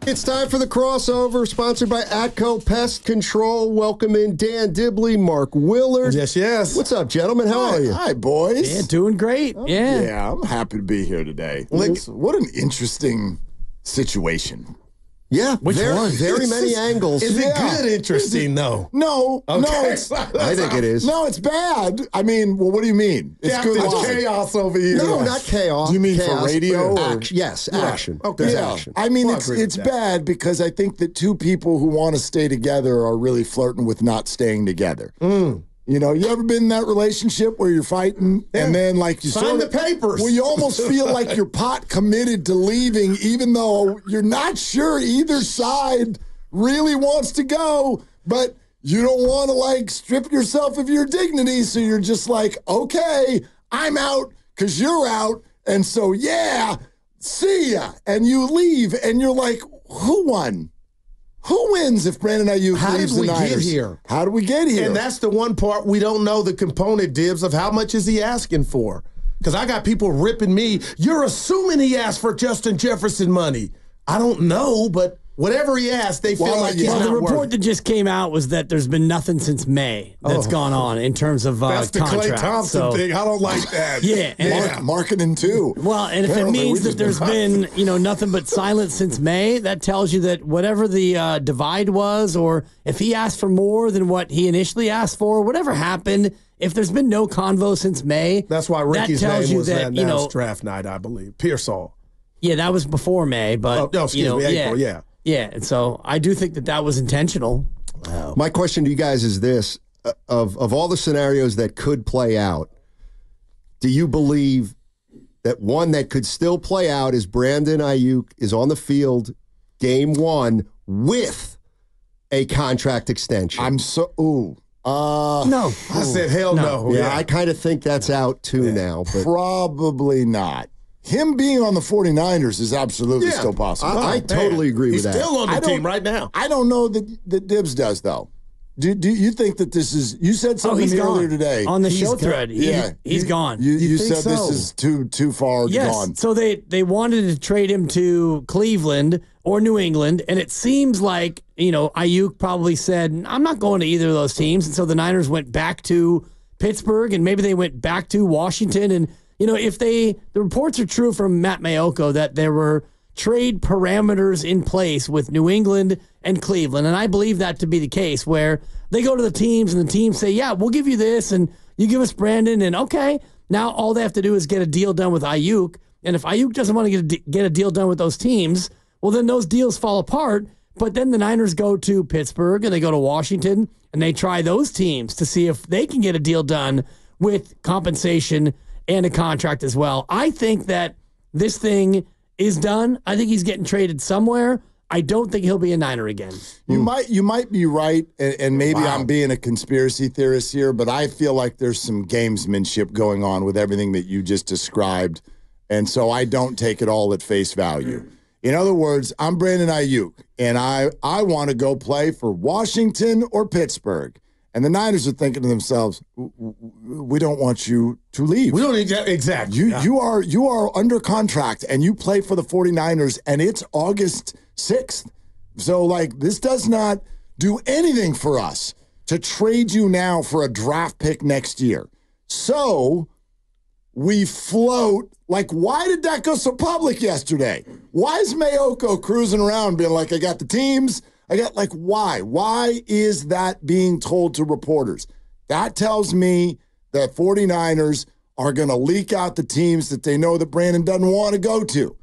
It's time for the crossover, sponsored by Atco Pest Control. Welcome in Dan Dibley, Mark Willard. Yes. What's up, gentlemen? How are you? Hi, boys. Yeah, doing great. Yeah. Yeah, I'm happy to be here today. What an interesting situation. Yeah, very many angles. Is it good interesting, though? No, Okay. it's, I think it is. no, it's bad. I mean, well, what do you mean? It's Captain good. Chaos over here. No, not chaos. Do you mean for chaos, radio but or- action? Yes, action. Okay. There's Yeah, action. I mean, Well, I it's agree with that. bad because I think that two people who want to stay together are really flirting with not staying together. You know, you ever been in that relationship where you're fighting and then like you Sign the papers. Well, you almost feel like you're pot committed to leaving, even though you're not sure either side really wants to go, but you don't want to like strip yourself of your dignity, so you're just like, okay, I'm out because you're out, and so yeah, see ya, and you leave, and you're like, who won? Who wins if Brandon Aiyuk How leaves did we the get Niners? here? How did we get here? And that's the one part we don't know the component, Dibs, of how much is he asking for. Because I got people ripping me. You're assuming he asked for Justin Jefferson money. I don't know, but whatever he asked, they feel Well, like yeah. he's Well, not the report worth that just came out was that there's been nothing since May that's gone on in terms of That's the Klay contracts. Thompson So, thing. I don't like that. Yeah, and Marketing too. well, and if it Apparently, means we that just there's been, nothing but silence since May, that tells you that whatever the divide was, or if he asked for more than what he initially asked for, whatever happened, if there's been no convo since May, That's why Ricky's that tells name you was that, announced draft night, I believe. Pearsall. yeah, that was before May, but Excuse me, April, yeah. Yeah, and so I do think that was intentional. My question to you guys is this: of all the scenarios that could play out, do you believe that one that could still play out is Brandon Aiyuk is on the field game one with a contract extension? No. I said, hell no. Yeah, I kind of think that's out too now. But Probably not. Him being on the 49ers is absolutely still possible. I totally agree He's with that. still on the I don't- team right now. I don't know that Dibs does, though. Do you think that this is? You said something he's earlier gone. today On the He's show gone. thread. He's gone. You think said this so? is too far Yes. gone. So they wanted to trade him to Cleveland or New England, and it seems like, Aiyuk probably said, I'm not going to either of those teams. And so the Niners went back to Pittsburgh, and maybe they went back to Washington. And, if the reports are true from Matt Mayoko that there were trade parameters in place with New England and Cleveland, and I believe that to be the case, where they go to the teams and the teams say, yeah, we'll give you this, and you give us Brandon, and okay, now all they have to do is get a deal done with Aiyuk, and if Aiyuk doesn't want to get a deal done with those teams, well, then those deals fall apart, but then the Niners go to Pittsburgh, and they go to Washington, and they try those teams to see if they can get a deal done with compensation and a contract as well. I think that this thing is done. I think he's getting traded somewhere. I don't think he'll be a Niner again. You might be right, and maybe I'm being a conspiracy theorist here, but I feel like there's some gamesmanship going on with everything that you just described, and so I don't take it all at face value. In other words, I'm Brandon Aiyuk, and I want to go play for Washington or Pittsburgh. And the Niners are thinking to themselves, we don't want you to leave. We don't need that. Exactly. You are under contract, and you play for the 49ers, and it's August 6th. So, this does not do anything for us to trade you now for a draft pick next year. So we float. Why did that go so public yesterday? Why is Mayoko cruising around being like, I got the teams? Why? Why is that being told to reporters? That tells me that 49ers are going to leak out the teams that they know that Brandon doesn't want to go to.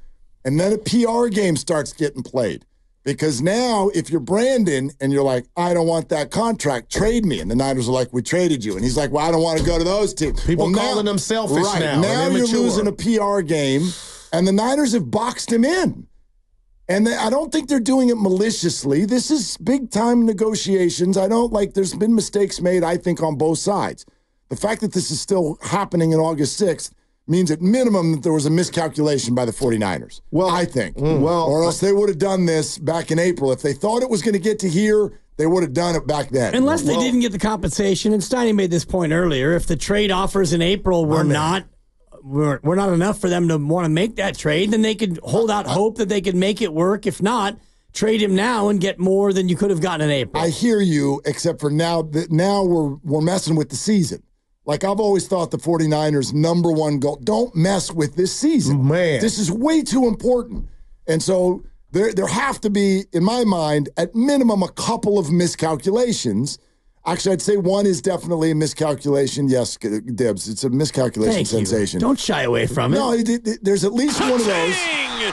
And then a PR game starts getting played. Because now, if you're Brandon and you're like, I don't want that contract, trade me. And the Niners are like, we traded you. And he's like, well, I don't want to go to those teams. People calling them selfish right, now. Now you're losing a PR game, and the Niners have boxed him in. And I don't think they're doing it maliciously. This is big-time negotiations. There's been mistakes made, I think, on both sides. The fact that this is still happening in August 6th means at minimum that there was a miscalculation by the 49ers. Well, I think. Or else they would have done this back in April. If they thought it was going to get to here, they would have done it back then. Unless they didn't get the compensation, and Steiny made this point earlier, if the trade offers in April were not enough for them to want to make that trade, then they could hold out hope that they could make it work. If not, trade him now and get more than you could have gotten in April. I hear you, except for now we're messing with the season. Like I've always thought the 49ers' number one goal, don't mess with this season. Man. This is way too important. And so there have to be, in my mind, at minimum a couple of miscalculations. Actually, I'd say one is definitely a miscalculation. Yes, Dibs, it's a miscalculation Thank sensation. you. Don't shy away from it. No, there's at least one of those,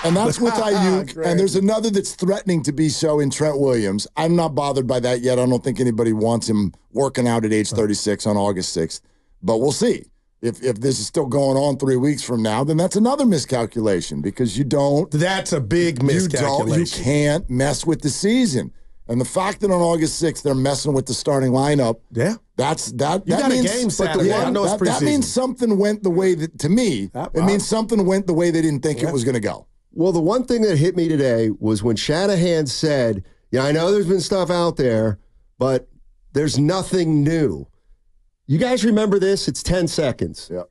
and that's with Aiyuk. And there's another that's threatening to be so in Trent Williams. I'm not bothered by that yet. I don't think anybody wants him working out at age 36 on August 6th. But we'll see. If this is still going on 3 weeks from now, then that's another miscalculation because you don't. That's a big miscalculation. You can't mess with the season. And the fact that on August 6th they're messing with the starting lineup, yeah, that got means, a game Saturday. That means something went the way that, to me, it means something went the way they didn't think it was going to go. Well, the one thing that hit me today was when Shanahan said, I know there's been stuff out there, but there's nothing new. You guys remember this? It's 10 seconds. Yeah.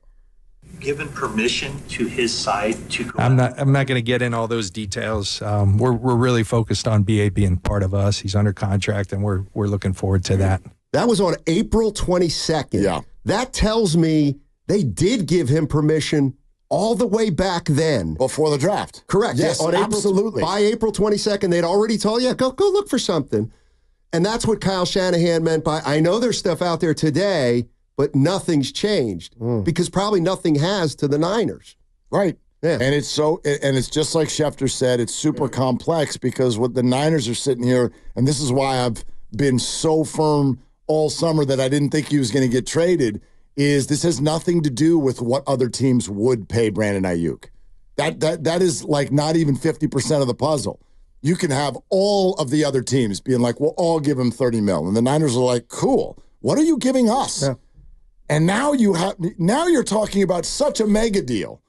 Given permission to his side to go. I'm not going to get in all those details. We're really focused on BA being part of us. He's under contract, and we're looking forward to that. That was on April 22nd. Yeah. That tells me they did give him permission all the way back then. Before the draft. Correct. Yes, absolutely. By April 22nd, they'd already told you, go look for something. And that's what Kyle Shanahan meant by, I know there's stuff out there today, but nothing's changed because probably nothing has to the Niners. Right. Yeah. And it's just like Schefter said, it's super complex because what the Niners are sitting here, and this is why I've been so firm all summer that I didn't think he was going to get traded, is this has nothing to do with what other teams would pay Brandon Aiyuk. That is like not even 50% of the puzzle. You can have all of the other teams being like, we'll all give him $30 million. And the Niners are like, cool. What are you giving us? Yeah. And now you're talking about such a mega deal.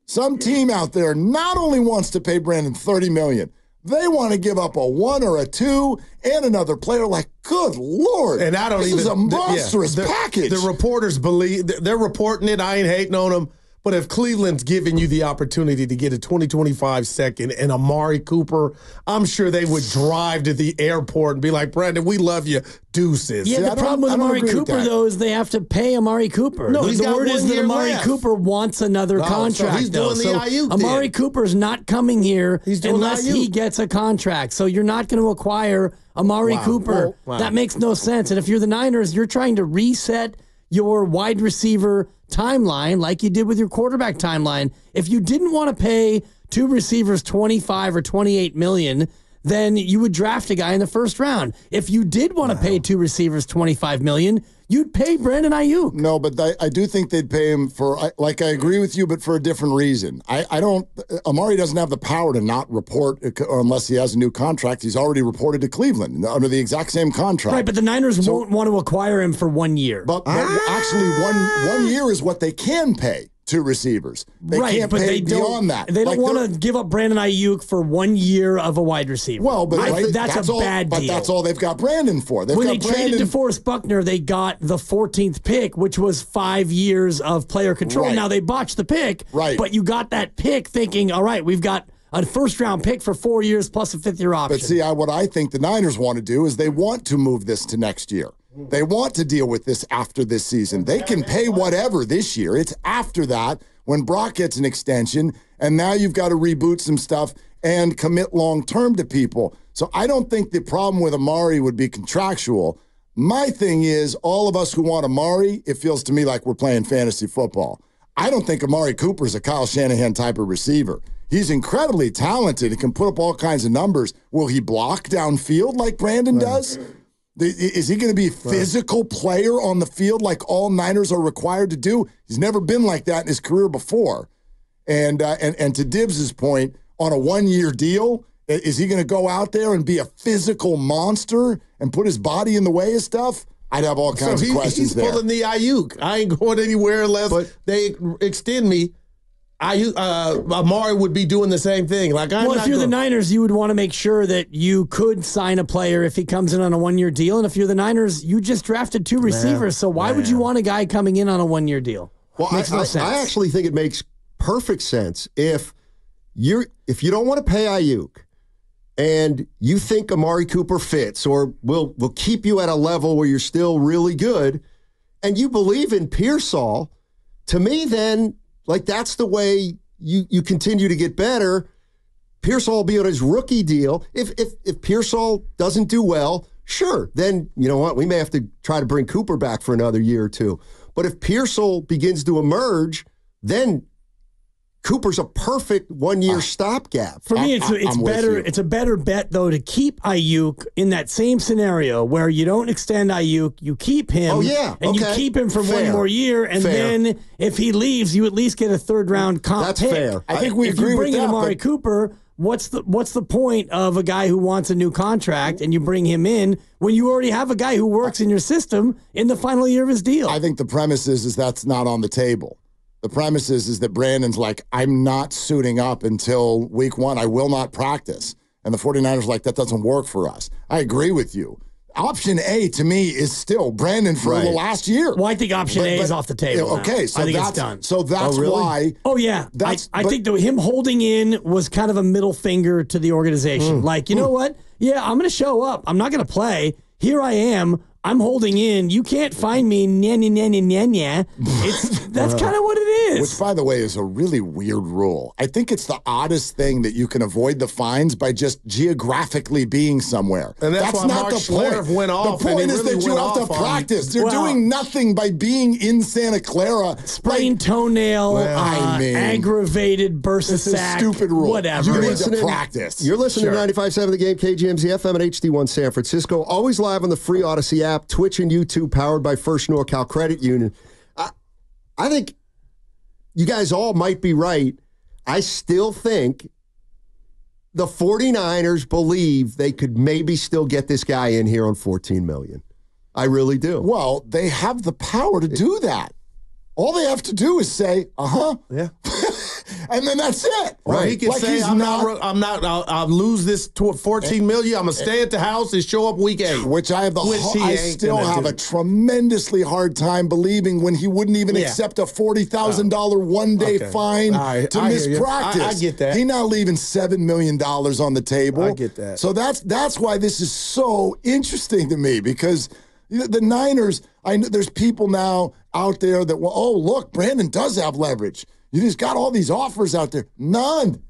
Some team out there not only wants to pay Brandon $30 million, they want to give up a 1 or a 2 and another player. Like, good Lord. And I don't this is a monstrous package. The reporters believe, they're reporting it. I ain't hating on them. But if Cleveland's giving you the opportunity to get a 2025 second and Amari Cooper, I'm sure they would drive to the airport and be like, Brandon, we love you. Deuces. Yeah, the problem with Amari Cooper, though, is they have to pay Amari Cooper. No, the word is that Amari Cooper wants another contract. So he's doing the Aiyuk Amari Cooper's not coming here unless Aiyuk. he gets a contract. So you're not going to acquire Amari Cooper. Wow. That makes no sense. And if you're the Niners, you're trying to reset your wide receiver timeline like you did with your quarterback timeline. If you didn't want to pay two receivers $25 or $28 million, then you would draft a guy in the first round. If you did want to pay two receivers $25 million, you'd pay Brandon Aiyuk. No, but I do think they'd pay him for, like, I agree with you, but for a different reason. Amari doesn't have the power to not report unless he has a new contract. He's already reported to Cleveland under the exact same contract. Right, but the Niners won't want to acquire him for 1 year. But actually, one year is what they can pay two receivers. They can't pay beyond that. They don't want to give up Brandon Aiyuk for 1 year of a wide receiver. Well, but that's a bad deal. But that's all they've got Brandon for. When they traded DeForest Buckner, they got the 14th pick, which was 5 years of player control. Right. Now, they botched the pick, right? But you got that pick thinking, all right, we've got a first-round pick for 4 years plus a fifth-year option. But see, what I think the Niners want to do is they want to move this to next year. They want to deal with this after this season. They can pay whatever this year. It's after that when Brock gets an extension, and now you've got to reboot some stuff and commit long-term to people. So I don't think the problem with Amari would be contractual. My thing is, all of us who want Amari, it feels to me like we're playing fantasy football. I don't think Amari Cooper's a Kyle Shanahan type of receiver. He's incredibly talented and can put up all kinds of numbers. Will he block downfield like Brandon does? Is he going to be a physical player on the field like all Niners are required to do? He's never been like that in his career before. And to Dibs' point, on a 1 year deal, is he going to go out there and be a physical monster and put his body in the way of stuff? I'd have all kinds of questions there. He's pulling the Aiyuk. I ain't going anywhere unless they extend me. Amari would be doing the same thing. If you're the Niners, you would want to make sure that you could sign a player if he comes in on a 1 year deal. And if you're the Niners, you just drafted two receivers. So why would you want a guy coming in on a 1 year deal? Well, makes no sense. I actually think it makes perfect sense if you don't want to pay Aiyuk and you think Amari Cooper fits or will keep you at a level where you're still really good, and you believe in Pearsall, to me then, like that's the way you continue to get better. Pearsall will be on his rookie deal. If Pearsall doesn't do well, sure, then you know what? We may have to try to bring Cooper back for another year or two. But if Pearsall begins to emerge, then Cooper's a perfect one-year stopgap. For me, it's better. It's a better bet though to keep Aiyuk in that same scenario where you don't extend Aiyuk, you keep him. Oh yeah, and you keep him for one more year, and then if he leaves, you at least get a third-round comp That's pick. fair. I think we agree with that. If you bring in Amari Cooper, what's the point of a guy who wants a new contract and you bring him in when you already have a guy who works in your system in the final year of his deal? I think the premise is that's not on the table. The premise is that Brandon's like, I'm not suiting up until week 1. I will not practice. And the 49ers are like, that doesn't work for us. I agree with you. Option A to me is still Brandon for the last year. Well, I think option A is off the table. Okay, so I think it's done. So that's why. Oh yeah, I think him holding in was kind of a middle finger to the organization. Like, you know what? Yeah, I'm going to show up. I'm not going to play. Here I am. I'm holding in. You can't find me. That's kind of what it is. Which, by the way, is a really weird rule. I think it's the oddest thing that you can avoid the fines by just geographically being somewhere. And that's why not Mark the point. Schlereth went off. The point and he is really that you went have to off practice. They're doing nothing by being in Santa Clara. Sprained toenail, aggravated bursa It's a sack, stupid rule. whatever. You need to practice. You're listening to 95.7 The Game, KGMZ FM and HD1 San Francisco. Always live on the free Odyssey app, Twitch and YouTube, powered by First NorCal Credit Union. I think you guys all might be right. I still think the 49ers believe they could maybe still get this guy in here on $14 million. I really do. Well, they have the power to do that. All they have to do is say, Yeah. and then that's it. Right. He can say, I'll lose this to $14 million. I'm going to stay at the house and show up week 8. Which I have I still have a tremendously hard time believing when he wouldn't even accept a $40,000 one-day fine to miss practice. I get that. He's now leaving $7 million on the table. I get that. So that's why this is so interesting to me, because the Niners, I know there's people now out there that, look, Brandon does have leverage. You just got all these offers out there. None.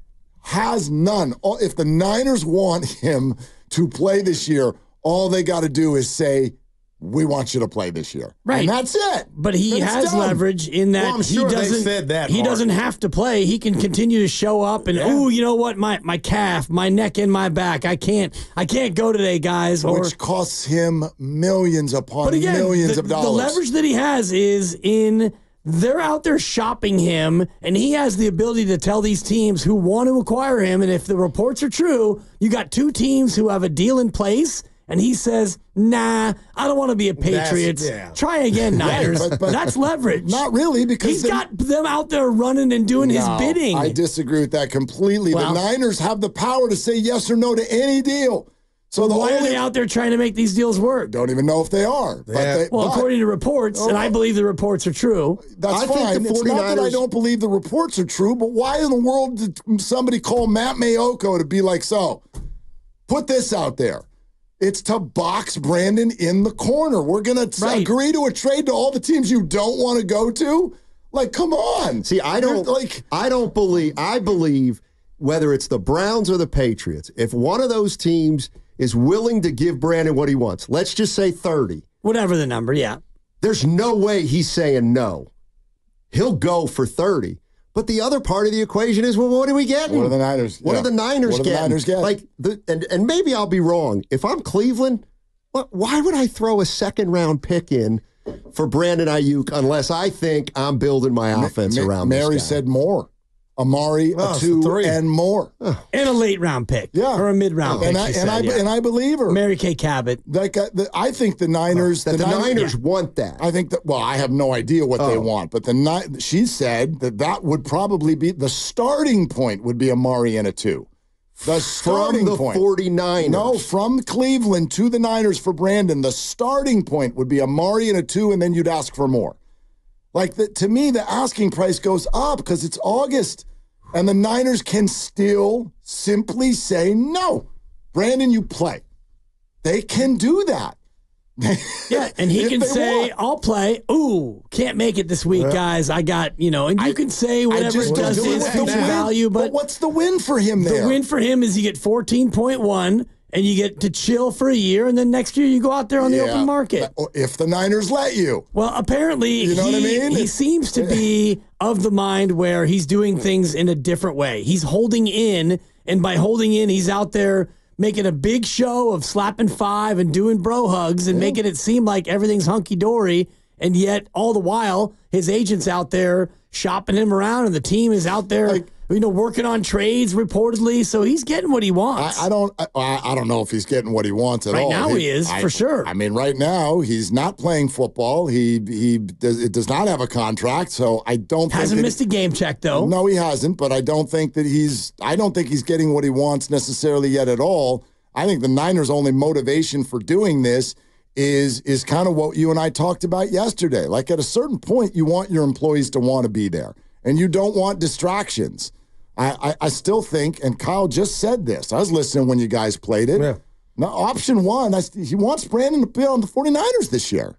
If the Niners want him to play this year, all they got to do is say, we want you to play this year. Right. And that's it. But he has leverage in that I'm sure he doesn't they said that, he Mark. doesn't have to play. He can continue to show up and you know what? My calf, my neck and my back. I can't go today, guys. Which costs him millions upon millions of dollars. The leverage that he has is in they're out there shopping him, and he has the ability to tell these teams who want to acquire him, and if the reports are true, you got 2 teams who have a deal in place, and he says, nah, I don't want to be a Patriots. Try again, Niners. but that's leverage. Not really, because he's got them out there running and doing his bidding. I disagree with that completely. Well, the Niners have the power to say yes or no to any deal. So why are they out there trying to make these deals work? Don't even know if they are. According to reports, and I believe the reports are true. That's fine. It's not that I don't believe the reports are true, but why in the world did somebody call Matt Mayoko to be like, so, put this out there. It's to box Brandon in the corner. We're going to agree to a trade to all the teams you don't want to go to? Like, come on. See, I believe whether it's the Browns or the Patriots, if one of those teams is willing to give Brandon what he wants, let's just say 30. Whatever the number, There's no way he's saying no. He'll go for 30. But the other part of the equation is, well, what are we getting? What are the Niners? What are the Niners getting? Like, and maybe I'll be wrong. If I'm Cleveland, why would I throw a second-round pick in for Brandon Aiyuk unless I think I'm building my offense around this guy? Mary said more. Amari, a 2, and more. And a late round pick. Or a mid round pick. And I believe her. Mary Kay Cabot. I think the Niners. The Niners want that. I think that, I have no idea what they want, but she said that would probably be the starting point would be Amari and a 2. The starting point. From the 49ers. No, from Cleveland to the Niners for Brandon, the starting point would be Amari and a 2, and then you'd ask for more. Like, to me, the asking price goes up because it's August, and the Niners can still simply say no. Brandon, you play. They can do that. Yeah, and he can say, I'll play. Ooh, can't make it this week, guys. I got, and you can say whatever it does to his future value. But what's the win for him there? The win for him is you get 14.1, and you get to chill for a year, and then next year you go out there on the open market. If the Niners let you. Well, apparently you know what I mean? He seems to be of the mind where he's doing things in a different way. He's holding in, and by holding in, he's out there making a big show of slapping five and doing bro hugs and making it seem like everything's hunky-dory, and yet all the while his agent's out there shopping him around and the team is out there working on trades reportedly, so he's getting what he wants. I don't know if he's getting what he wants at all. Right now he is, for sure. I mean, right now he's not playing football. He does not have a contract, so I don't think hasn't missed a game check though. No, he hasn't, but I don't think he's getting what he wants necessarily yet at all. I think the Niners' only motivation for doing this is kind of what you and I talked about yesterday. Like at a certain point, you want your employees to want to be there, and you don't want distractions. I still think, and Kyle just said this. I was listening when you guys played it. Yeah. Now, option one, he wants Brandon to be on the 49ers this year.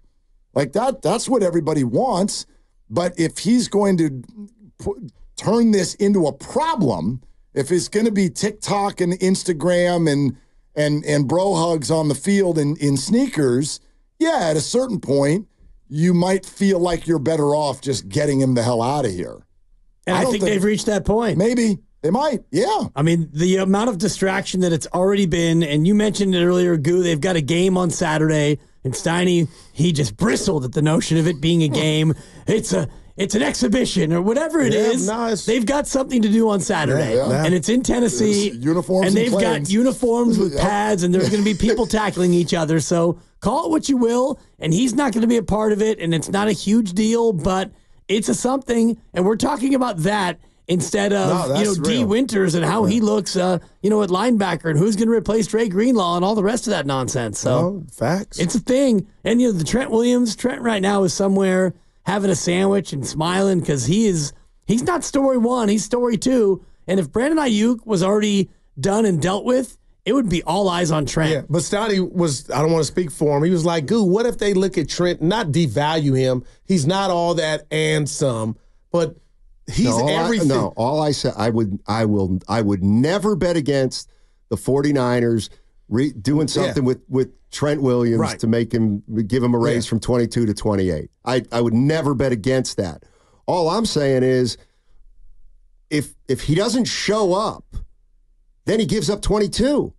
Like that's what everybody wants. But if he's going to turn this into a problem, if it's going to be TikTok and Instagram and bro hugs on the field and in sneakers, yeah, at a certain point, you might feel like you're better off just getting him the hell out of here. And I think they've reached that point. Maybe. They might, yeah. I mean, the amount of distraction that it's already been, and you mentioned it earlier, Goo, they've got a game on Saturday, and Steiny, he just bristled at the notion of it being a game. It's an exhibition or whatever it is. Nice. They've got something to do on Saturday, and it's in Tennessee. It's uniforms and they've got uniforms with pads, and there's going to be people tackling each other. So call it what you will, and he's not going to be a part of it, and it's not a huge deal, but it's a something, and we're talking about that instead of D. Winters and how he looks, at linebacker and who's going to replace Dre Greenlaw and all the rest of that nonsense. So facts. It's a thing, and the Trent right now is somewhere having a sandwich and smiling because he's not story one, he's story two. And if Brandon Aiyuk was already done and dealt with, it would be all eyes on Trent. Yeah, but Steiny I don't want to speak for him. He was like, Goo, what if they look at Trent, not devalue him? He's not all that and some, but he's everything. All I said, I would never bet against the 49ers doing something with Trent Williams to give him a raise from 22 to 28. I would never bet against that. All I'm saying is if he doesn't show up, then he gives up 22.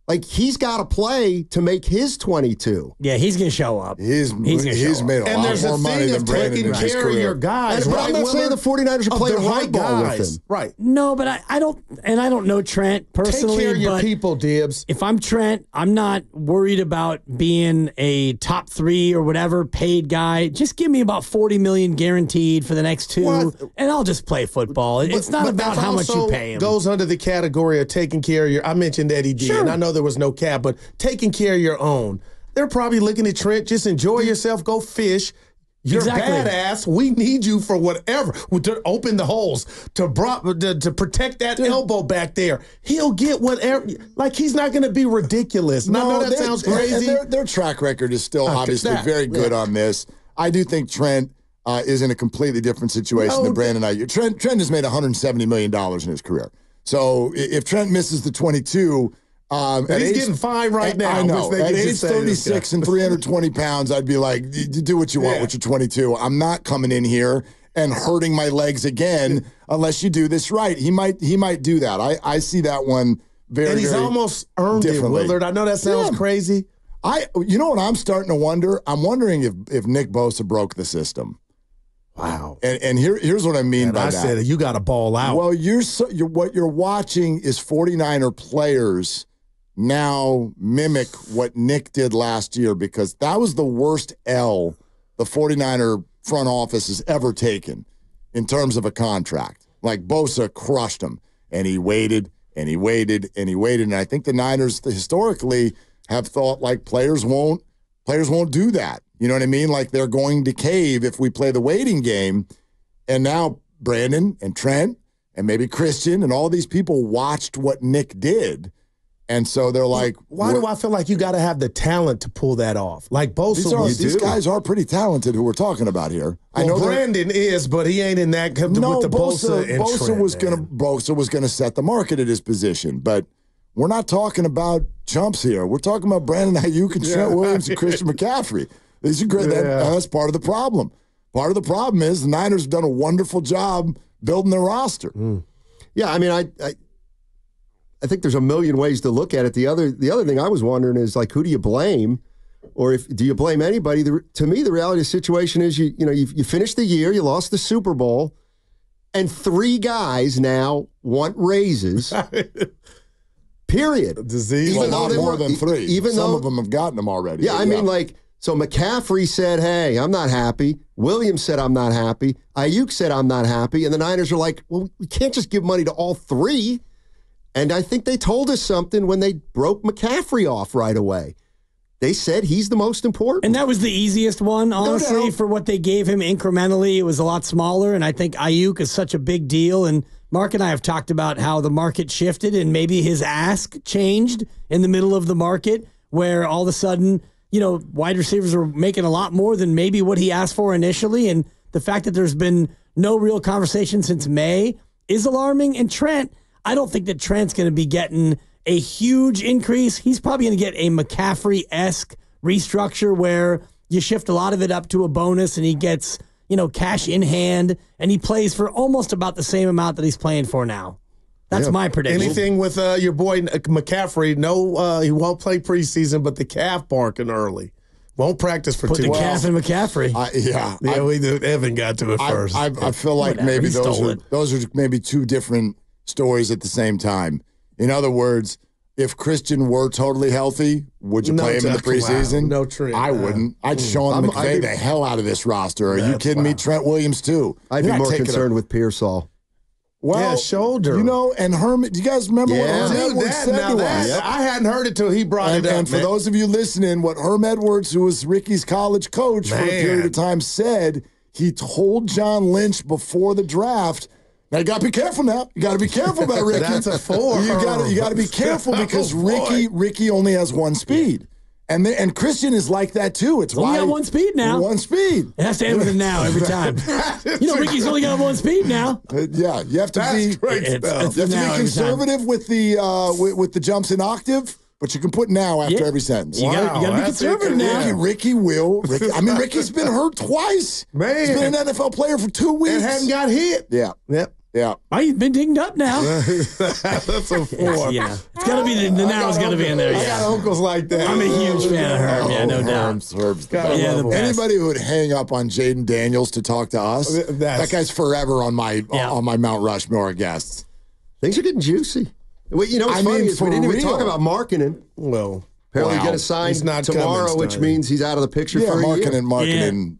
Like, he's got to play to make his 22. Yeah, he's going to show up. He's made a lot more money than Brandon in his career. Your guys, but I'm not saying the 49ers are playing hardball with him. Right. No, but I don't know Trent personally. Take care of your people, Dibs. If I'm Trent, I'm not worried about being a top 3 or whatever paid guy. Just give me about $40 million guaranteed for the next 2, and I'll just play football. It's not about how much you pay him. Goes under the category of taking care of your. I mentioned Eddie D, and I know there was no cap, but taking care of your own. They're probably looking at Trent, just enjoy yourself, go fish. You're badass. We need you for whatever, to open the holes, to protect that elbow back there. He'll get whatever. Like, he's not going to be ridiculous. No, I know that sounds crazy. And their track record is still obviously very good on this. I do think Trent is in a completely different situation than Brandon Aiyuk. Trent has made $170 million in his career. So if Trent misses the 22, he's getting fine right now. I know. At age 36 and 320 pounds, I'd be like, do what you want with your 22. I'm not coming in here and hurting my legs again unless you do this right. He might do that. I see that one very, and he's very almost earned differently. It, Willard. I know that sounds crazy. You know what I'm starting to wonder? I'm wondering if Nick Bosa broke the system. Wow. And here's what I mean by that. I said you got to ball out. Well, what you're watching is 49er players now mimic what Nick did last year, because that was the worst L the 49er front office has ever taken in terms of a contract. Like, Bosa crushed him, and he waited, and he waited, and he waited. And I think the Niners historically have thought, like, players won't do that. You know what I mean? Like, they're going to cave if we play the waiting game. And now Brandon and Trent and maybe Christian and all these people watched what Nick did. And so they're like, Why do I feel like you got to have the talent to pull that off? Like Bosa these guys are pretty talented who we're talking about here. Well, I know Brandon is, but he ain't in that with the Bosa and Bosa was gonna set the market at his position, but we're not talking about chumps here. We're talking about Brandon Aiyuk and Trent Williams and Christian McCaffrey. These are great. That's part of the problem. Part of the problem is the Niners have done a wonderful job building their roster. Yeah, I mean, I think there's a million ways to look at it. The other thing I was wondering is, like, who do you blame? Or do you blame anybody? To me, the reality of the situation is you finished the year, you lost the Super Bowl, and 3 guys now want raises. Period. Disease. Even though more than 3. Even some of them have gotten them already. Yeah, I mean, like, so McCaffrey said, hey, I'm not happy. Williams said, I'm not happy. Aiyuk said, I'm not happy. And the Niners are like, well, we can't just give money to all 3. And I think they told us something when they broke McCaffrey off right away. They said he's the most important. And that was the easiest one, honestly, for what they gave him incrementally. It was a lot smaller, and I think Aiyuk is such a big deal. And Mark and I have talked about how the market shifted and maybe his ask changed in the middle of the market, where all of a sudden, wide receivers are making a lot more than maybe what he asked for initially. And the fact that there's been no real conversation since May is alarming. And Trent, I don't think that Trent's going to be getting a huge increase. He's probably going to get a McCaffrey-esque restructure where you shift a lot of it up to a bonus and he gets, cash in hand, and he plays for almost about the same amount that he's playing for now. That's my prediction. Anything with your boy McCaffrey, no, he won't play preseason, but the calf barking early. Won't practice for 2 weeks. Put the calf in McCaffrey. Evan got to it first. I feel like maybe those are maybe 2 different stories at the same time. In other words, if Christian were totally healthy, would you play him in the preseason? No Trent. I wouldn't. I'd Sean McVay the hell out of this roster. Are you kidding me? Trent Williams, too. I'd be more concerned with Pearsall. Well, shoulder. And Herman, do you guys remember what Herm Edwards said to us? I hadn't heard it till he brought it up. And for those of you listening, what Herm Edwards, who was Ricky's college coach for a period of time, said, he told John Lynch before the draft, now you got to be careful now. You got to be careful about Ricky. That's a 4. You got to be careful because Ricky only has 1 speed. And Christian is like that too. It's only got 1 speed now. 1 speed. It has to end with him now every time. Ricky's only got 1 speed now. Yeah, you have to be conservative with the jumps in octave. But you can put now after every sentence. You got to be conservative now. Ricky's been hurt twice. Man. He's been an NFL player for 2 weeks. And hadn't got hit. Yeah. Yep. Yeah. Oh, he's been dinged up now. That's a 4. It's got to be the now is going to be in there. I got uncles like that. I'm a huge fan of Herb. Yeah, no doubt. Herb's the best. Anybody who would hang up on Jaden Daniels to talk to us, that guy's forever on my Mount Rushmore of guests. Things are getting juicy. Well, what's funny is we didn't even talk about Markkanen. Well, apparently he got signed tomorrow, which means he's out of the picture for a year. Markkanen.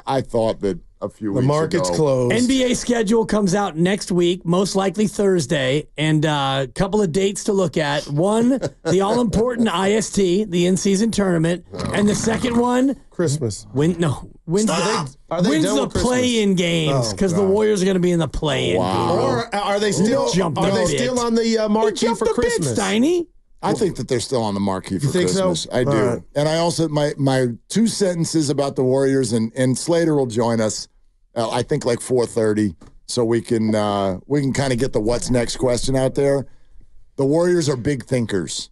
I thought that a few weeks ago. The market's closed. NBA schedule comes out next week, most likely Thursday, and a couple of dates to look at. One, the all-important IST, the in-season tournament, and the second one, Christmas. Wins the play-in games because the Warriors are going to be in the play-in. Wow. Or are they still on the marquee for Christmas? Steiny? I think that they're still on the marquee for Christmas. So? I do. Right. And I also, my 2 sentences about the Warriors, and Slater will join us, I think like 4:30, so we can kind of get the what's next question out there. The Warriors are big thinkers.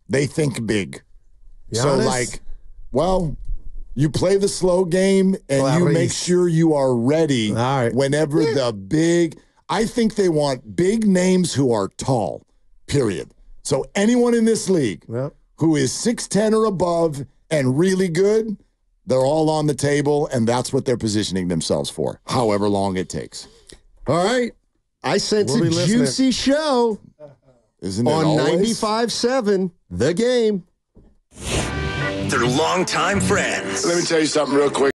They think big. Giannis? So you play the slow game and you make sure you are ready whenever I think they want big names who are tall, period. So anyone in this league who is 6'10" or above and really good, they're all on the table, and that's what they're positioning themselves for, however long it takes. All right. I sense a juicy show. Isn't it on always? 95.7, The Game. They're longtime friends. Let me tell you something real quick.